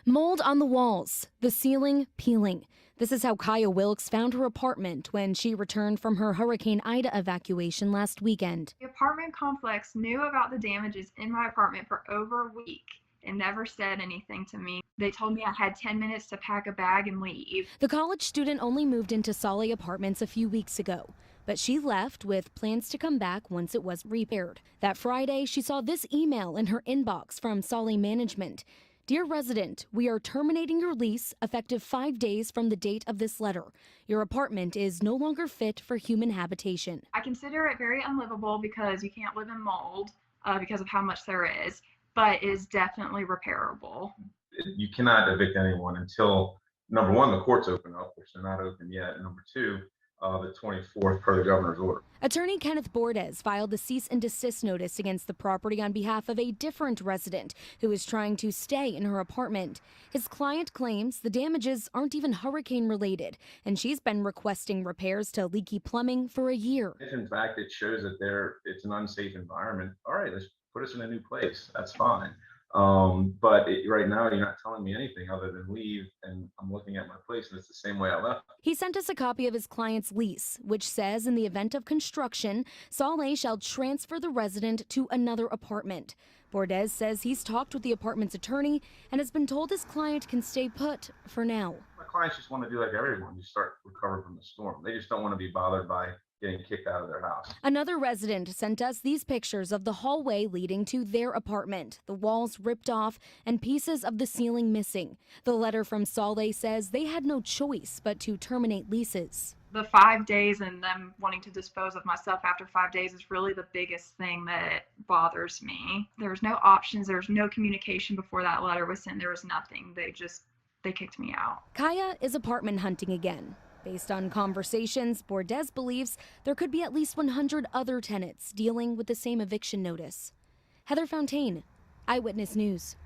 Mold on the walls, the ceiling peeling. This is how Kaiya Wilkes found her apartment when she returned from her Hurricane Ida evacuation last weekend. The apartment complex knew about the damages in my apartment for over a week and never said anything to me. They told me I had 10 minutes to pack a bag and leave. The college student only moved into Saulet Apartments a few weeks ago, but she left with plans to come back once it was repaired. That Friday, she saw this email in her inbox from Saulet management. Dear resident, we are terminating your lease effective 5 days from the date of this letter. Your apartment is no longer fit for human habitation. I consider it very unlivable because you can't live in mold because of how much there is, but it is definitely repairable. You cannot evict anyone until, number one, the courts open up, which they're not open yet, and number two, the 24th per the governor's order. Attorney Kenneth Bordes filed a cease-and-desist notice against the property on behalf of a different resident who is trying to stay in her apartment. His client claims the damages aren't even hurricane-related, and she's been requesting repairs to leaky plumbing for a year. If in fact it shows that it's an unsafe environment, all right, let's put us in a new place. That's fine. But right now, you're not telling me anything other than leave, and I'm looking at my place, and it's the same way I left. He sent us a copy of his client's lease, which says in the event of construction, Saulet shall transfer the resident to another apartment. Bordes says he's talked with the apartment's attorney and has been told his client can stay put for now. My clients just want to do like everyone, just start recovering from the storm. They just don't want to be bothered by getting kicked out of their house. Another resident sent us these pictures of the hallway leading to their apartment, the walls ripped off and pieces of the ceiling missing. The letter from Saulet says they had no choice but to terminate leases. The 5 days and them wanting to dispose of my stuff after 5 days is really the biggest thing that bothers me. There was no options, there was no communication before that letter was sent, there was nothing. They kicked me out. Kaiya is apartment hunting again. Based on conversations, Bordes believes there could be at least 100 other tenants dealing with the same eviction notice. Heather Fontaine, Eyewitness News.